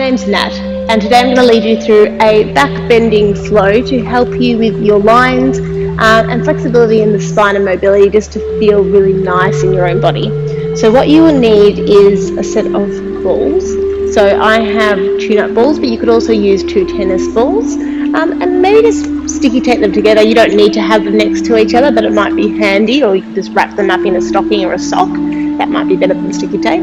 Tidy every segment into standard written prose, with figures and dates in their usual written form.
name's Nat, and today I'm going to lead you through a back bending flow to help you with your lines and flexibility in the spine and mobility, just to feel really nice in your own body. So what you will need is a set of balls. So I have tune-up balls, but you could also use 2 tennis balls, and maybe just sticky tape them together. You don't need to have them next to each other, but it might be handy, or you can just wrap them up in a stocking or a sock. That might be better than sticky tape.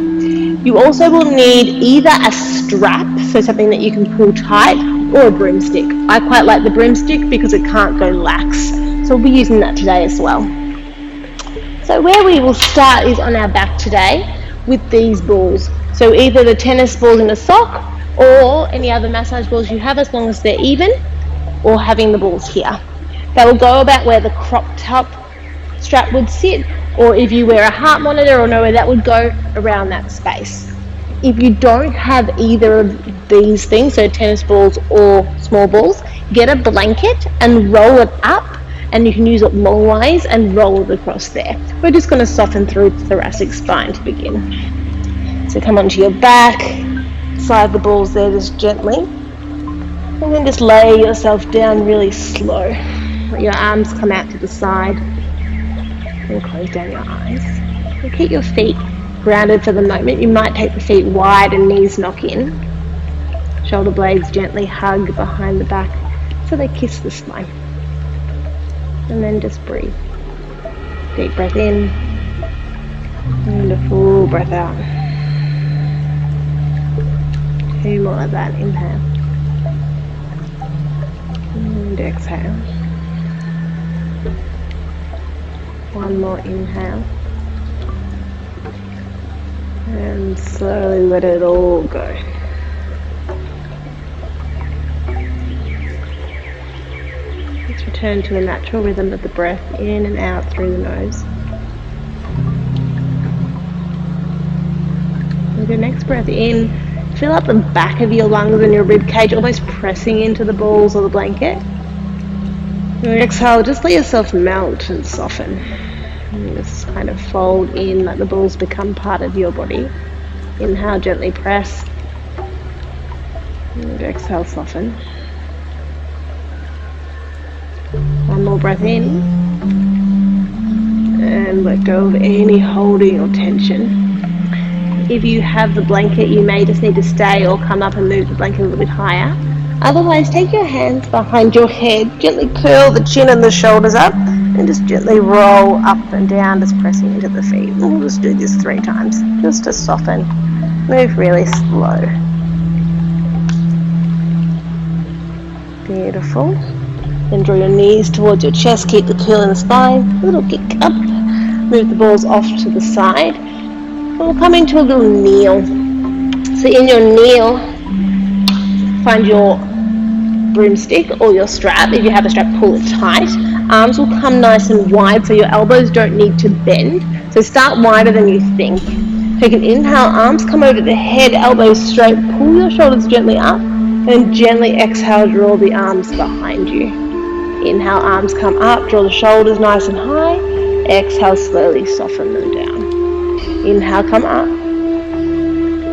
You also will need either a strap, so something that you can pull tight, or a broomstick. I quite like the broomstick because it can't go lax, so we'll be using that today as well. So where we will start is on our back today with these balls. So either the tennis ball in a sock or any other massage balls you have, as long as they're even, or having the balls here. They will go about where the crop top strap would sit, or if you wear a heart monitor or know where that would go, around that space. If you don't have either of these things, so tennis balls or small balls, get a blanket and roll it up, and you can use it long ways and roll it across there. We're just going to soften through the thoracic spine to begin. So come onto your back, slide the balls there just gently, and then just lay yourself down really slow. Let your arms come out to the side and close down your eyes. And keep your feet grounded for the moment. You might take the feet wide and knees knock in. Shoulder blades gently hug behind the back so they kiss the spine. And then just breathe. Deep breath in and a full breath out. 2 more of that. Inhale and exhale. 1 more inhale, and slowly let it all go. Let's return to a natural rhythm of the breath in and out through the nose. With your next breath in, fill up the back of your lungs and your rib cage, almost pressing into the balls or the blanket. And exhale, just let yourself melt and soften. And just kind of fold in, let the balls become part of your body. Inhale, gently press. And exhale, soften. 1 more breath in. And let go of any holding or tension. If you have the blanket, you may just need to stay or come up and move the blanket a little bit higher. Otherwise, take your hands behind your head, gently curl the chin and the shoulders up, and just gently roll up and down, just pressing into the feet. And we'll just do this 3 times, just to soften. Move really slow. Beautiful. Then draw your knees towards your chest, keep the curl in the spine, a little kick up. Move the balls off to the side. And we'll come into a little kneel. So in your kneel, find your broomstick or your strap. If you have a strap, pull it tight. Arms will come nice and wide, so your elbows don't need to bend. So start wider than you think. Take an inhale, arms come over the head, elbows straight, pull your shoulders gently up, and gently exhale, draw the arms behind you. Inhale, arms come up, draw the shoulders nice and high. Exhale, slowly soften them down. Inhale, come up.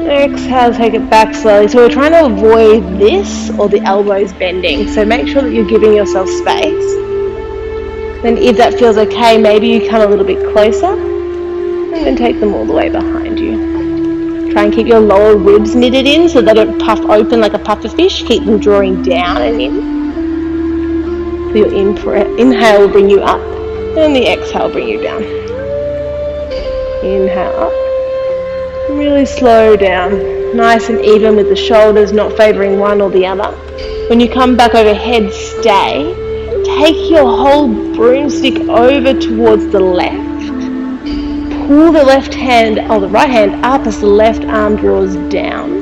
Exhale, take it back slowly. So we're trying to avoid this or the elbows bending. So make sure that you're giving yourself space. Then if that feels okay, maybe you come a little bit closer and then take them all the way behind you. Try and keep your lower ribs knitted in so they don't puff open like a puffer fish. Keep them drawing down and in. So your inhale will bring you up and the exhale will bring you down. Inhale up. Really slow down, nice and even with the shoulders, not favouring one or the other. When you come back overhead, stay. Take your whole broomstick over towards the left. Pull the left hand, or the right hand up as the left arm draws down.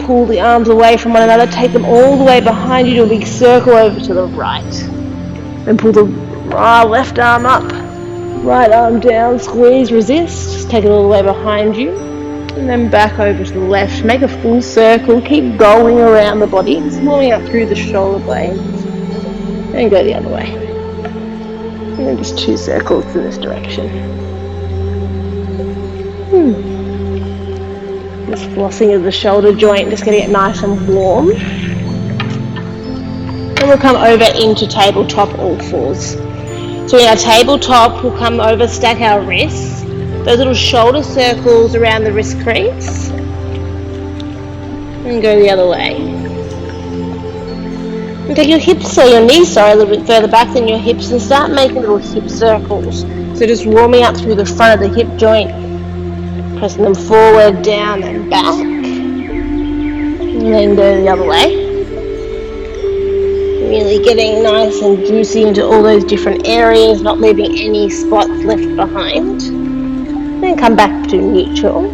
Pull the arms away from one another, take them all the way behind you to a big circle over to the right. Then pull the left arm up. Right arm down, squeeze, resist, just take it all the way behind you, and then back over to the left. Make a full circle, keep going around the body, just warming up through the shoulder blades, and go the other way. And then just 2 circles in this direction. Just flossing of the shoulder joint, just getting it nice and warm. And we'll come over into tabletop all fours. So in our tabletop, we'll come over, stack our wrists, those little shoulder circles around the wrist crease, and go the other way. And take your hips, or your knees, a little bit further back than your hips, and start making little hip circles. So just warming up through the front of the hip joint, pressing them forward, down and back, and then go the other way. Really getting nice and juicy into all those different areas, not leaving any spots left behind. Then come back to neutral.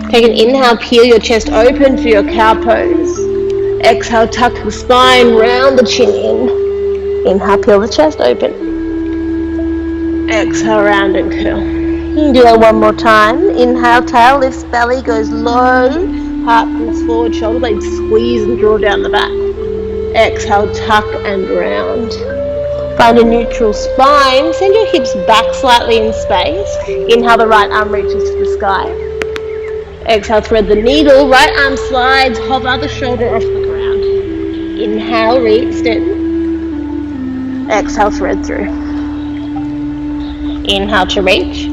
Take an inhale, peel your chest open for your cow pose. Exhale, tuck the spine, round the chin in. Inhale, peel the chest open. Exhale, round and curl. You can do that one more time. Inhale, tail lifts, belly goes low, heart pulls forward, shoulder blades squeeze and draw down the back. Exhale, tuck and round. Find a neutral spine. Send your hips back slightly in space. Inhale, the right arm reaches to the sky. Exhale, thread the needle. Right arm slides, hover the shoulder off the ground. Inhale, re-extend. Exhale, thread through. Inhale to reach.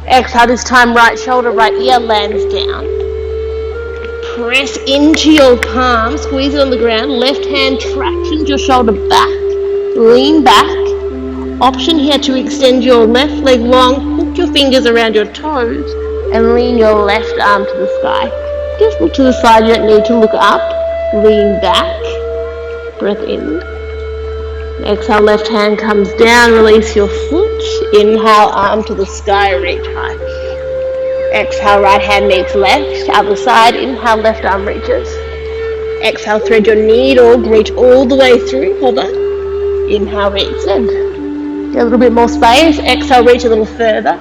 Exhale, this time right shoulder, right ear lands down. Press into your palm, squeeze it on the ground, left hand tractions your shoulder back, lean back. Option here to extend your left leg long, hook your fingers around your toes, and lean your left arm to the sky. Just look to the side, you don't need to look up. Lean back, breath in. Exhale, left hand comes down, release your foot. Inhale, arm to the sky, reach high. Exhale, right hand meets left, other side. Inhale, left arm reaches. Exhale, thread your needle, reach all the way through, hover. Inhale, re-extend. Get a little bit more space. Exhale, reach a little further.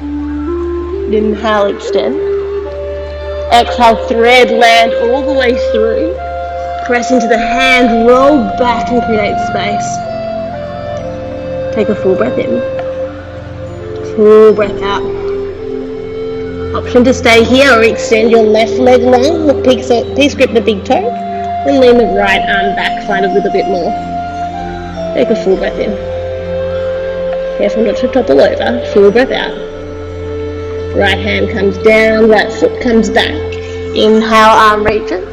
Inhale, extend. Exhale, thread, land all the way through. Press into the hand, roll back and create space. Take a full breath in. Full breath out. Option to stay here or extend your left leg long, peace grip the big toe, and lean the right arm back, find a little bit more. Take a full breath in. Careful not to topple over, full breath out. Right hand comes down, right foot comes back. Inhale, arm reaches.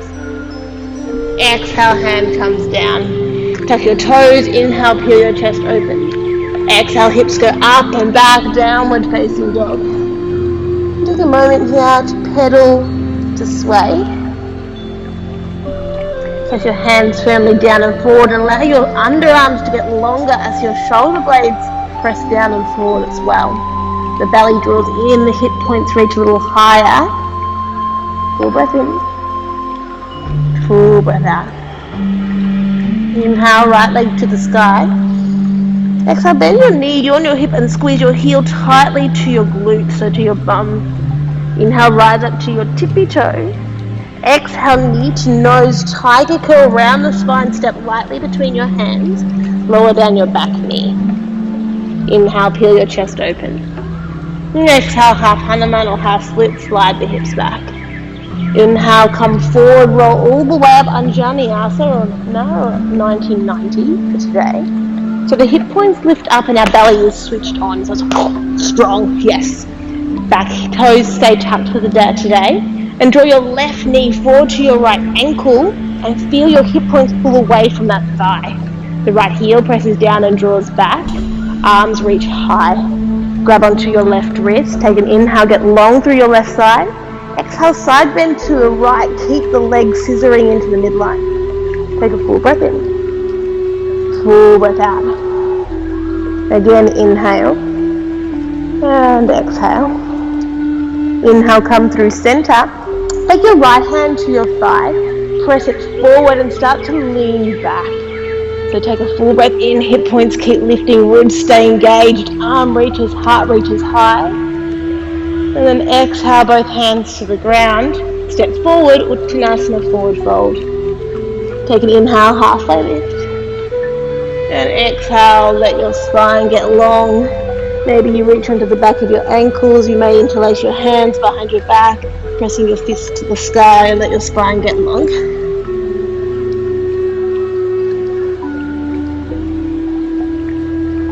Exhale, hand comes down. Tuck your toes, inhale, peel your chest open. Exhale, hips go up and back, downward facing dog. Take a moment here to pedal, to sway. Press your hands firmly down and forward and allow your underarms to get longer as your shoulder blades press down and forward as well. The belly draws in, the hip points reach a little higher. Full breath in. Full breath out. Inhale, right leg to the sky. Exhale, bend your knee on your hip and squeeze your heel tightly to your glute, so to your bum. Inhale, rise up to your tippy toe. Exhale, knee to nose, tiger curl around the spine, step lightly between your hands, lower down your back knee. Inhale, peel your chest open. And exhale, half Hanuman or half split, slide the hips back. Inhale, come forward, roll all the way up, Anjaneyasana or 1990 for today. So the hip points lift up and our belly is switched on, so it's strong, yes. Back toes stay tucked for the day today. And draw your left knee forward to your right ankle and feel your hip points pull away from that thigh. The right heel presses down and draws back. Arms reach high. Grab onto your left wrist. Take an inhale, get long through your left side. Exhale, side bend to the right. Keep the legs scissoring into the midline. Take a full breath in. Full breath out. Again, inhale. And exhale. Inhale, come through center. Take your right hand to your thigh, press it forward and start to lean back. So take a full breath in, hip points keep lifting, ribs stay engaged, arm reaches, heart reaches high. And then exhale, both hands to the ground, step forward, Uttanasana, forward fold. Take an inhale, halfway lift. And exhale, let your spine get long, Maybe you reach onto the back of your ankles. You may interlace your hands behind your back, pressing your fists to the sky and let your spine get long.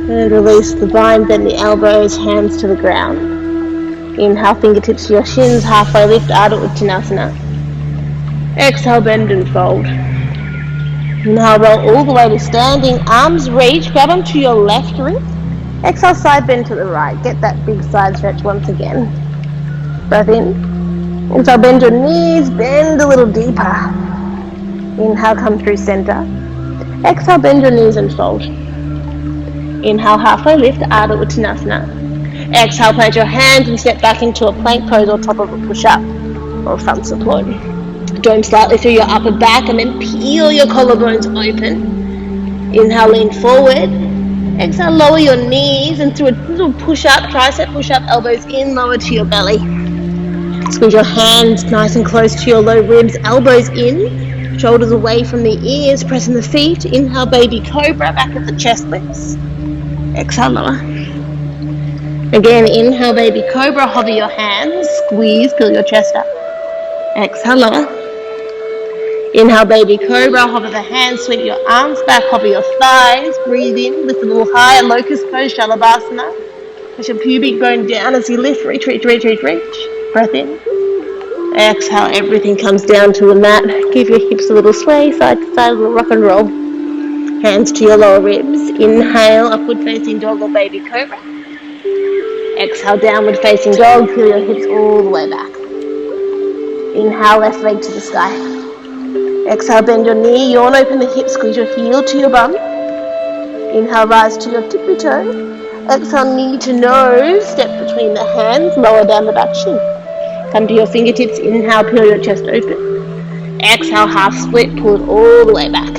And release the bind, bend the elbows, hands to the ground. Inhale, fingertips to your shins, halfway lift, Ardha Uttanasana. Exhale, bend and fold. Inhale, roll all the way to standing, arms reach, grab onto your left wrist. Exhale, side bend to the right. Get that big side stretch once again. Breath in. Inhale, bend your knees, bend a little deeper. Inhale, come through center. Exhale, bend your knees and fold. Inhale, halfway lift, Ardha Uttanasana. Exhale, plant your hands and step back into a plank pose or top of a push-up or front support. Dome slightly through your upper back and then peel your collarbones open. Inhale, lean forward. Exhale, lower your knees and through a little push-up, tricep push-up, elbows in, lower to your belly. Squeeze your hands nice and close to your low ribs, elbows in, shoulders away from the ears, pressing the feet. Inhale, baby cobra, back at the chest lifts. Exhale, lower. Again, inhale, baby cobra, hover your hands, squeeze, peel your chest up. Exhale, lower. Inhale, baby cobra, hover the hands, sweep your arms back, hover your thighs, breathe in, lift a little higher, locust pose, Shavasana. Push your pubic bone down as you lift, reach. Breath in. Exhale, everything comes down to the mat. Give your hips a little sway, side to side, a little rock and roll. Hands to your lower ribs. Inhale, upward facing dog or baby cobra. Exhale, downward facing dog, peel your hips all the way back. Inhale, left leg to the sky. Exhale, bend your knee, yawn open the hips, squeeze your heel to your bum. Inhale, rise to your tippy toe. Exhale, knee to nose, step between the hands, lower down the back shin. Come to your fingertips, inhale, peel your chest open. Exhale, half split, pull it all the way back.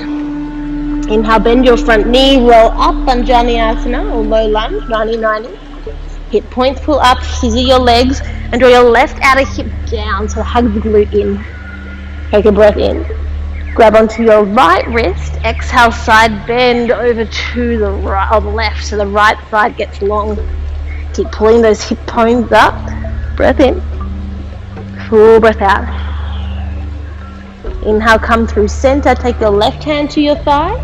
Inhale, bend your front knee, roll up, Anjaneyasana or low lunge, 90-90. Hip points pull up, scissor your legs, and draw your left outer hip down, so hug the glute in. Take a breath in. Grab onto your right wrist, exhale, side bend over to the right or the left, so the right side gets long. Keep pulling those hip bones up. Breath in. Full breath out. Inhale, come through center, take your left hand to your thigh.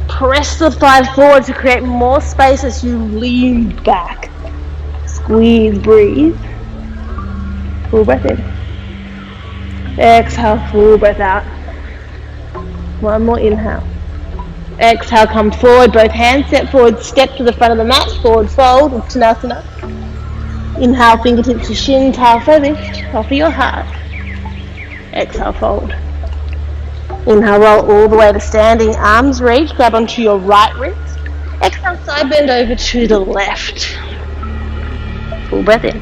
Press the thigh forward to create more space as you lean back. Squeeze, breathe. Full breath in. Exhale, full breath out. One more inhale. Exhale, come forward, both hands step forward, step to the front of the mat, forward fold, Uttanasana. Inhale, fingertips to shins, halfway lift, offer your heart. Exhale, fold. Inhale, roll all the way to standing, arms reach, grab onto your right wrist. Exhale, side bend over to the left. Full breath in.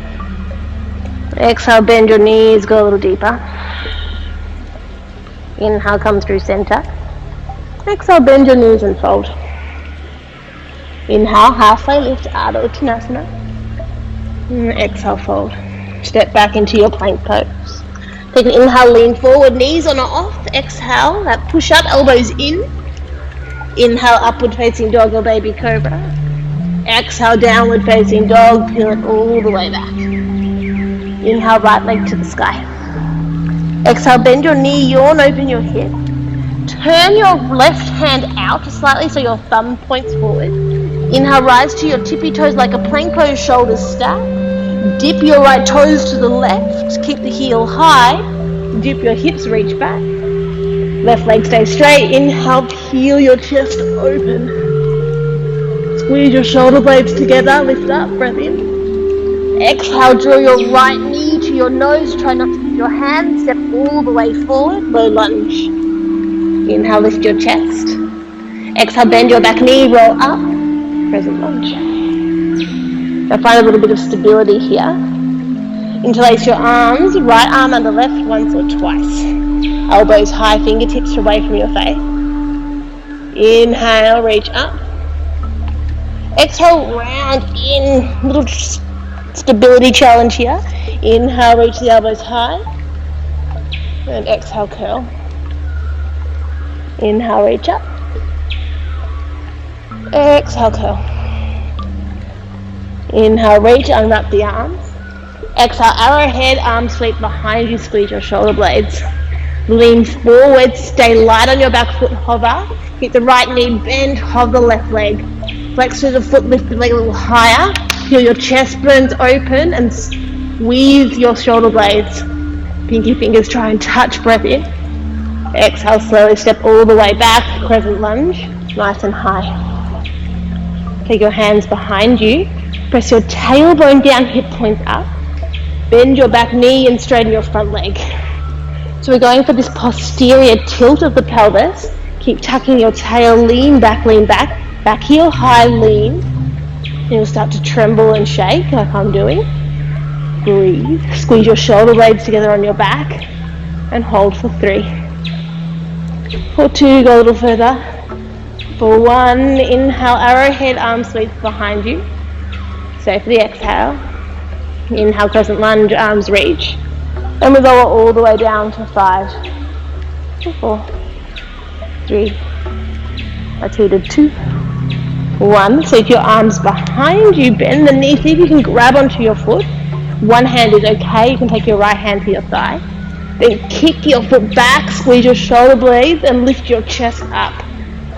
Exhale, bend your knees, go a little deeper. Inhale, come through center. Exhale, bend your knees and fold. Inhale, halfway lift, Ardha Uttanasana. Exhale, fold. Step back into your plank pose. Take an inhale, lean forward, knees on or off. Exhale, that push up, elbows in. Inhale, upward facing dog or baby cobra. Exhale, downward facing dog, peel it all the way back. Inhale, right leg to the sky. Exhale, bend your knee, yawn open your hip. Turn your left hand out slightly so your thumb points forward. Inhale, rise to your tippy toes like a plank pose, shoulders stack. Dip your right toes to the left, keep the heel high. Dip your hips, reach back. Left leg stay straight. Inhale, peel your chest open. Squeeze your shoulder blades together, lift up, breath in. Exhale, draw your right knee to your nose, try not to use your hands, step all the way forward, low lunge. Inhale, lift your chest. Exhale, bend your back knee, roll up, present lunge. Now find a little bit of stability here. Interlace your arms, right arm under left once or twice. Elbows high, fingertips away from your face. Inhale, reach up. Exhale, round in, little stability challenge here. Inhale, reach the elbows high. And exhale, curl. Inhale, reach up. Exhale, curl. Inhale, reach, unwrap the arms. Exhale, arrowhead, arms sweep behind you, squeeze your shoulder blades. Lean forward, stay light on your back foot, hover. Keep the right knee bent, hover the left leg. Flex through the foot, lift the leg a little higher. Feel your chest bones open and squeeze your shoulder blades. Pinky fingers try and touch, breath in. Exhale, slowly step all the way back, crescent lunge, nice and high. Take your hands behind you. Press your tailbone down, hip points up. Bend your back knee and straighten your front leg. So we're going for this posterior tilt of the pelvis. Keep tucking your tail, lean back, back heel high, lean. And you'll start to tremble and shake like I'm doing. Breathe. Squeeze your shoulder blades together on your back and hold for 3. For 2, go a little further. For 1, inhale, arrowhead, arm sweeps behind you. Stay for the exhale. Inhale, crescent lunge, arms reach. And we lower all the way down to 5, 4, 3, I repeated 2, 1. Sweep your arms behind you, bend the knee, see if you can grab onto your foot. One hand is okay, you can take your right hand to your thigh. Then kick your foot back, squeeze your shoulder blades and lift your chest up.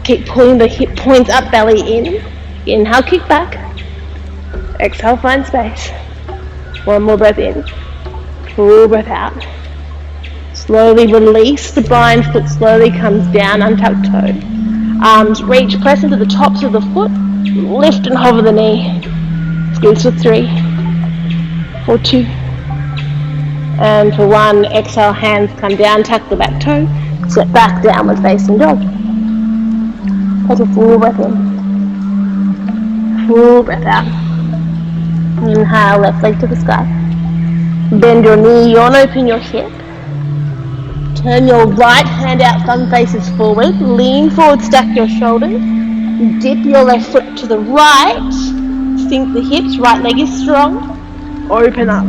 Keep pulling the hip points up, belly in. Inhale, kick back. Exhale, find space. One more breath in. Full breath out. Slowly release the bind, foot slowly comes down, untuck toe. Arms reach, press into the tops of the foot, lift and hover the knee. Squeeze for 3, for 2, and for 1. Exhale, hands come down, tuck the back toe, step back, downward facing dog. Take a full breath in. Full breath out. Inhale, left leg to the sky. Bend your knee, yawn open your hip. Turn your right hand out, thumb faces forward. Lean forward, stack your shoulders. Dip your left foot to the right. Sink the hips, right leg is strong. Open up.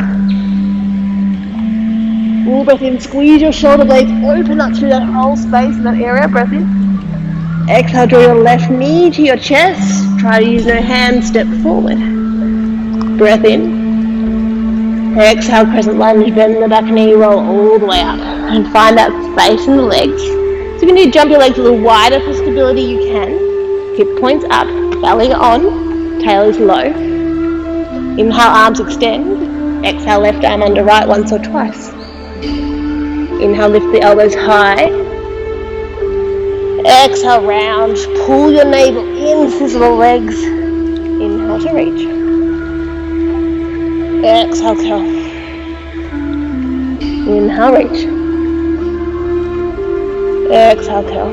Full breath in, squeeze your shoulder blades, open up through that whole space in that area, breath in. Exhale, draw your left knee to your chest. Try to use no hands, step forward. Breath in. Exhale, crescent lunge, bend the back knee, roll all the way up. And find that space in the legs. So you can do jump your legs a little wider for stability, you can. Hip points up, belly on, tail is low. Inhale, arms extend. Exhale, left arm under right once or twice. Inhale, lift the elbows high. Exhale, round. Pull your navel in, scissor the legs. Inhale to reach. Exhale, curl. Inhale, reach. Exhale, curl.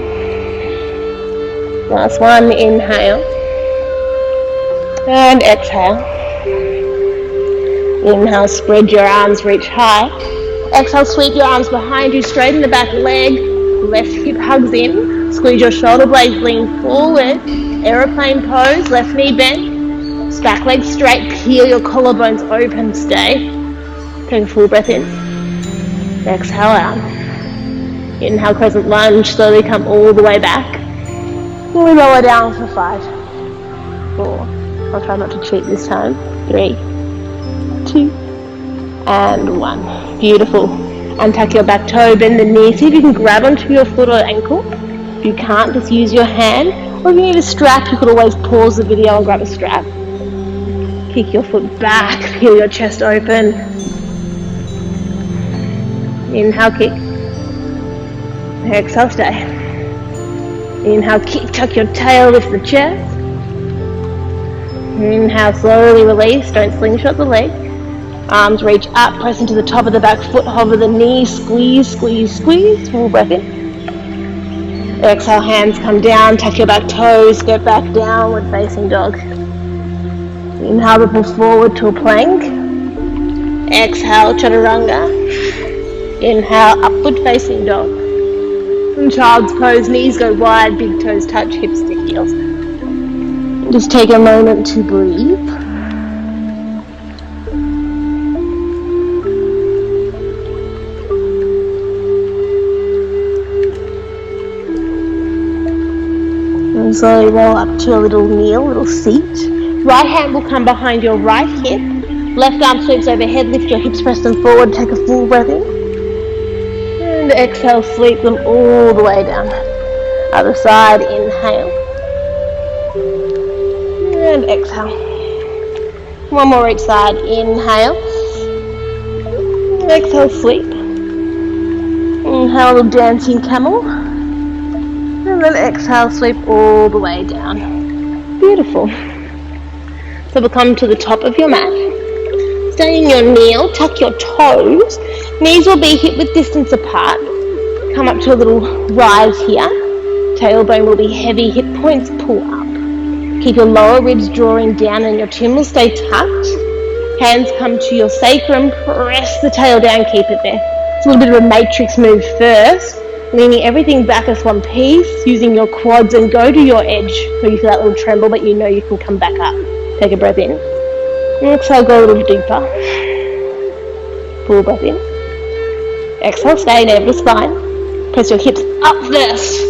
Last one, inhale. And exhale. Inhale, spread your arms, reach high. Exhale, sweep your arms behind you, straighten the back leg. Left hip hugs in. Squeeze your shoulder blades, lean forward. Aeroplane pose, left knee bent. Back leg straight, peel your collarbones open, stay. Take a full breath in. Exhale out. Inhale, crescent lunge, slowly come all the way back. Then we lower down for 5, 4, I'll try not to cheat this time, 3, 2, and 1. Beautiful. Untuck your back toe, bend the knee, see if you can grab onto your foot or ankle. If you can't, just use your hand. Or if you need a strap, you could always pause the video and grab a strap. Kick your foot back, feel your chest open. Inhale, kick. Exhale, stay. Inhale, kick, tuck your tail, lift the chest. Inhale, slowly release, don't slingshot the leg. Arms reach up, press into the top of the back foot, hover the knee, squeeze, squeeze, squeeze. Full breath in. Exhale, hands come down, tuck your back toes, step back, downward facing dog. Inhale, ripple forward to a plank. Exhale, chaturanga. Inhale, upward facing dog. In child's pose, knees go wide, big toes touch, hips to heels. Just take a moment to breathe. And slowly roll up to a little kneel, little seat. Right hand will come behind your right hip. Left arm sweeps overhead. Lift your hips, press them forward. Take a full breath in. And exhale, sweep them all the way down. Other side, inhale. And exhale. One more each side, inhale. Exhale, sweep. Inhale, little dancing camel. And then exhale, sweep all the way down. Beautiful. So we'll come to the top of your mat. Stay in your kneel, tuck your toes. Knees will be hip width distance apart. Come up to a little rise here. Tailbone will be heavy, hip points pull up. Keep your lower ribs drawing down and your chin will stay tucked. Hands come to your sacrum, press the tail down, keep it there. It's a little bit of a matrix move first, leaning everything back as one piece, using your quads, and go to your edge where you feel that little tremble, but you know you can come back up. Take a breath in. Exhale, go a little deeper. Full breath in. Exhale, stay there for the spine. Press your hips up first.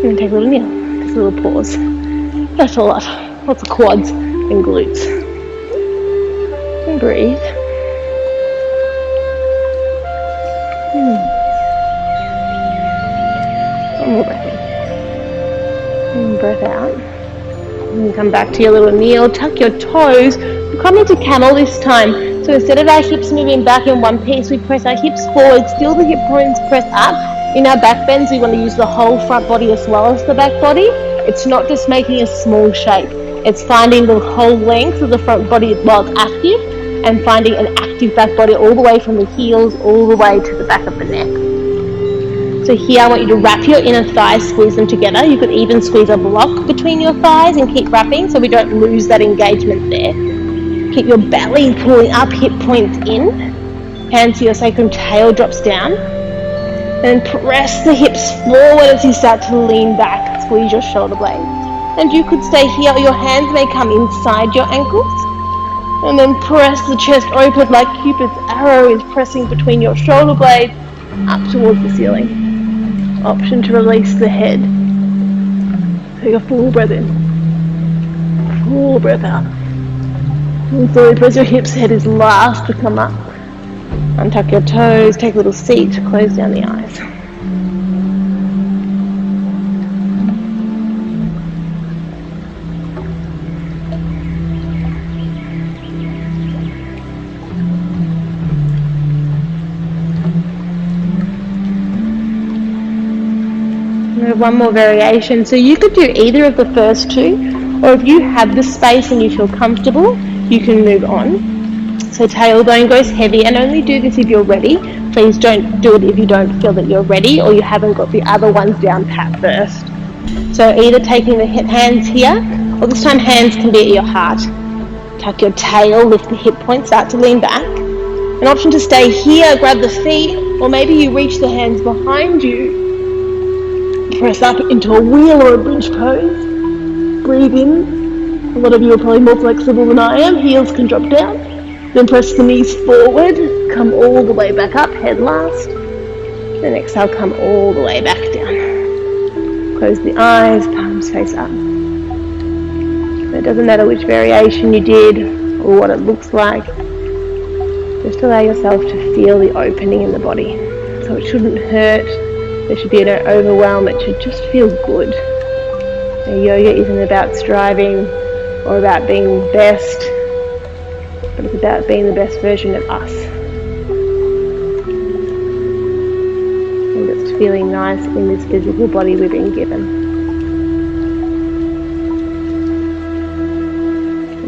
And take a little kneel. Just a little pause. That's a lot. Lots of quads and glutes. And breathe. One more breath in. And breath out. And come back to your little kneel. Tuck your toes. We'll come into camel this time. So instead of our hips moving back in one piece, we press our hips forward. Still the hip points press up. In our back bends, we want to use the whole front body as well as the back body. It's not just making a small shape. It's finding the whole length of the front body while it's active, and finding an active back body all the way from the heels all the way to the back of the neck. So here I want you to wrap your inner thighs, squeeze them together. You could even squeeze a block between your thighs and keep wrapping so we don't lose that engagement there. Keep your belly pulling up, hip points in. Hands to your sacrum, tail drops down. And press the hips forward as you start to lean back. Squeeze your shoulder blades. And you could stay here, or your hands may come inside your ankles. And then press the chest open like Cupid's arrow is pressing between your shoulder blades up towards the ceiling. Option to release the head. Take a full breath in. Full breath out. And slowly press your hips, head is last to come up. Untuck your toes, take a little seat, close down the eyes. One more variation. So you could do either of the first two, or if you have the space and you feel comfortable, you can move on. So tailbone goes heavy, and only do this if you're ready. Please don't do it if you don't feel that you're ready or you haven't got the other ones down pat first. So either taking the hands here, or this time hands can be at your heart. Tuck your tail, lift the hip point, start to lean back. An option to stay here, grab the feet, or maybe you reach the hands behind you. Press up into a wheel or a bridge pose. Breathe in. A lot of you are probably more flexible than I am. Heels can drop down. Then press the knees forward. Come all the way back up, head last. Then exhale, come all the way back down. Close the eyes, palms face up. It doesn't matter which variation you did or what it looks like. Just allow yourself to feel the opening in the body. So it shouldn't hurt. There should be no overwhelm, it should just feel good. Yoga isn't about striving or about being best, but it's about being the best version of us. And just feeling nice in this physical body we've been given.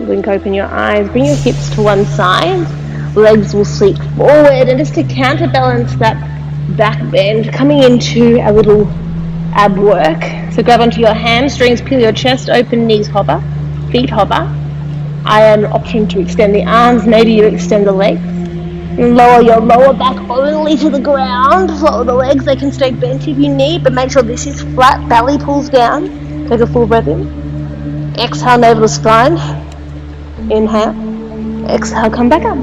Blink open your eyes, bring your hips to one side, legs will sweep forward, and just to counterbalance that back bend, coming into a little ab work. So grab onto your hamstrings, peel your chest open, knees hover, feet hover. I am an option to extend the arms, maybe you extend the legs. And lower your lower back only to the ground. Lower the legs, they can stay bent if you need, but make sure this is flat, belly pulls down. Take a full breath in. Exhale, navel to spine. Inhale. Exhale, come back up.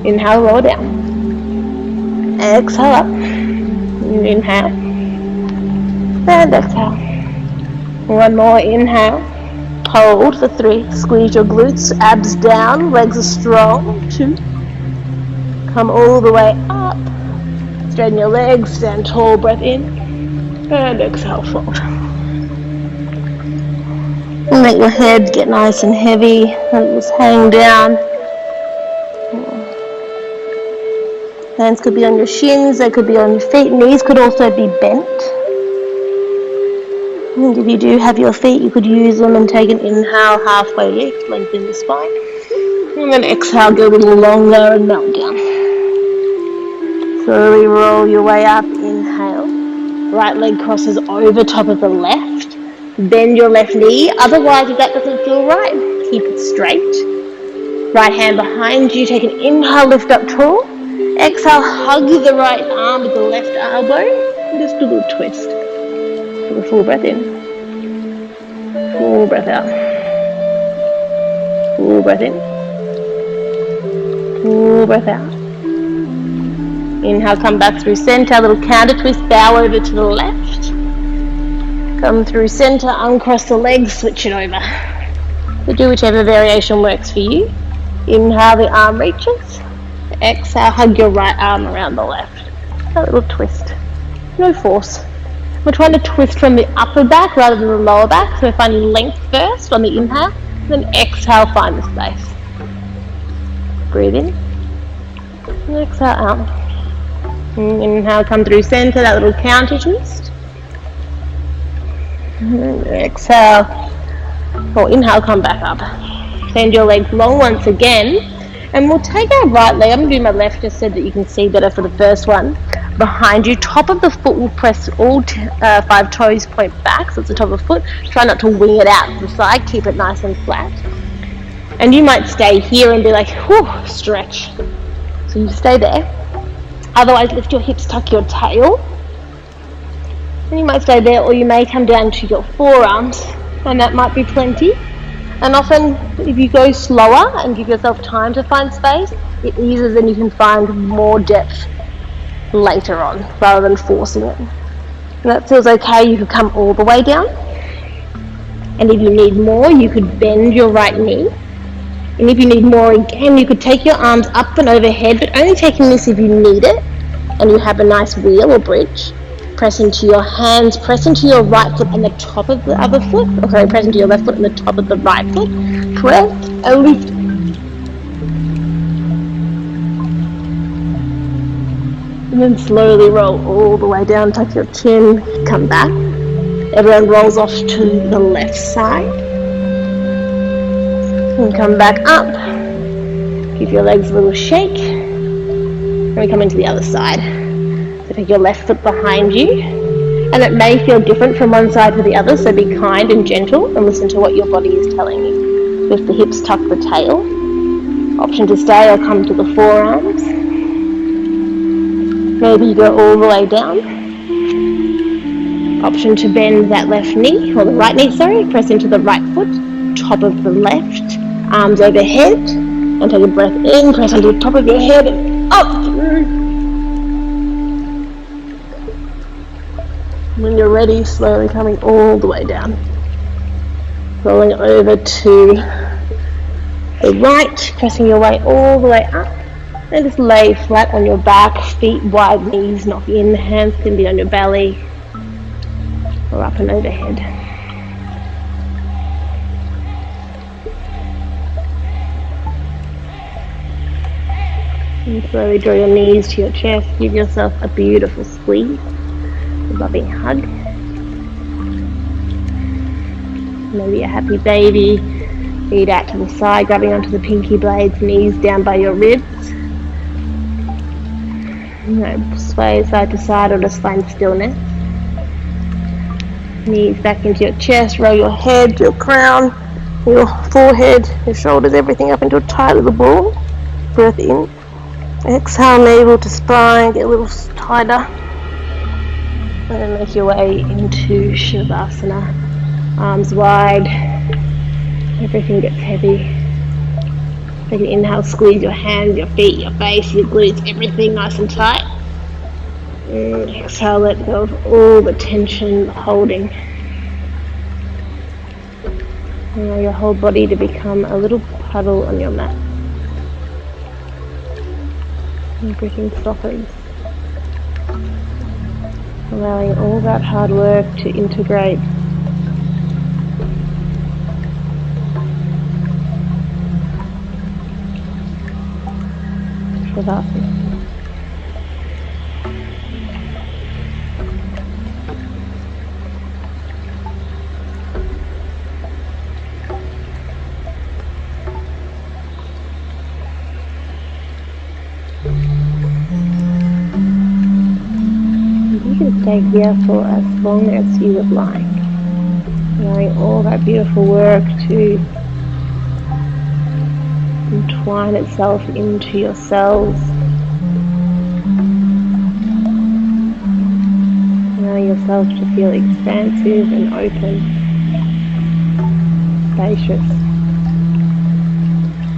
Inhale, lower down. Exhale up. Inhale. And exhale. One more inhale. Hold for 3. Squeeze your glutes, abs down, legs are strong. 2. Come all the way up. Straighten your legs, stand tall, breath in. And exhale, fold. And let your head get nice and heavy. Let it just hang down. Hands could be on your shins, they could be on your feet. Knees could also be bent. And if you do have your feet, you could use them and take an inhale, halfway lift, lengthen the spine. And then exhale, go a little longer and melt down. Slowly roll your way up, inhale. Right leg crosses over top of the left. Bend your left knee. Otherwise, if that doesn't feel right, keep it straight. Right hand behind you, take an inhale, lift up tall. Exhale, hug the right arm with the left elbow. And just a little twist. Take a full breath in. Full breath out. Full breath in. Full breath out. Inhale, come back through center, a little counter twist, bow over to the left. Come through center, uncross the legs, switch it over. So do whichever variation works for you. Inhale, the arm reaches. Exhale, hug your right arm around the left. A little twist. No force. We're trying to twist from the upper back rather than the lower back. So we're finding length first on the inhale, then exhale, find the space. Breathe in. And exhale out. And inhale, come through center, that little counter twist. And exhale. Or inhale, come back up. Send your legs long once again. And we'll take our right leg. I'm going to do my left just so that you can see better for the first one. Behind you, top of the foot will press all 5 toes point back, so it's the top of the foot. Try not to wing it out to the side, keep it nice and flat. And you might stay here and be like, whew, stretch. So you stay there. Otherwise, lift your hips, tuck your tail. And you might stay there, or you may come down to your forearms, and that might be plenty. And often, if you go slower and give yourself time to find space, it eases and you can find more depth later on, rather than forcing it. And that feels okay, you could come all the way down. And if you need more, you could bend your right knee. And if you need more again, you could take your arms up and overhead, but only taking this if you need it, and you have a nice wheel or bridge. Press into your hands, press into your right foot and the top of the other foot. Okay, press into your left foot and the top of the right foot. Press and lift. And then slowly roll all the way down, tuck your chin, come back. Everyone rolls off to the left side. And come back up. Give your legs a little shake. And we come into the other side. So take your left foot behind you. And it may feel different from one side to the other, so be kind and gentle and listen to what your body is telling you. Lift the hips, tuck the tail. Option to stay or come to the forearms. Maybe you go all the way down. Option to bend that left knee, or the right knee, sorry. Press into the right foot, top of the left. Arms overhead. And take a breath in, press onto the top of your head and up through. When you're ready, slowly coming all the way down. Rolling over to the right, pressing your way all the way up. And just lay flat on your back, feet wide, knees knock in, hands can be on your belly or up and overhead. And slowly draw your knees to your chest, give yourself a beautiful squeeze. Loving hug. Maybe a happy baby. Feet out to the side, grabbing onto the pinky blades, knees down by your ribs. Sway side to side or just find stillness. Knees back into your chest, roll your head, your crown, your forehead, your shoulders, everything up into a tight little ball. Breath in. Exhale, navel to spine, get a little tighter. And then make your way into Shavasana. Arms wide. Everything gets heavy. Take an inhale, squeeze your hands, your feet, your face, your glutes, everything nice and tight. And exhale, let go of all the tension, the holding. Allow your whole body to become a little puddle on your mat. Everything softens. Allowing all that hard work to integrate. Shavasana. You can stay here for as long as you would like, allowing all that beautiful work to entwine itself into your cells, allowing yourself to feel expansive and open, spacious.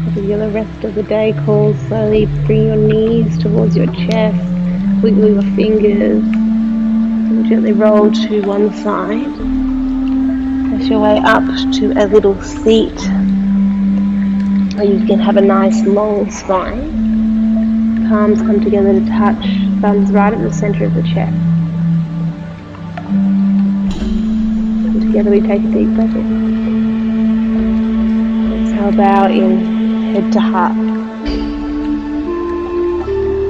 As the rest of the day calls, slowly bring your knees towards your chest, wiggle your fingers, and gently roll to one side. Press your way up to a little seat where you can have a nice long spine. Palms come together to touch, thumbs right at the center of the chest. And together we take a deep breath in. Exhale, bow in, head to heart.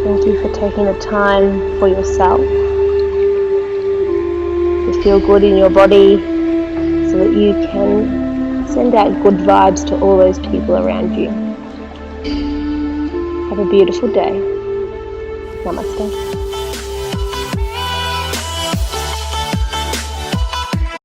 Thank you for taking the time for yourself, to feel good in your body so that you can send out good vibes to all those people around you. Have a beautiful day. Namaste.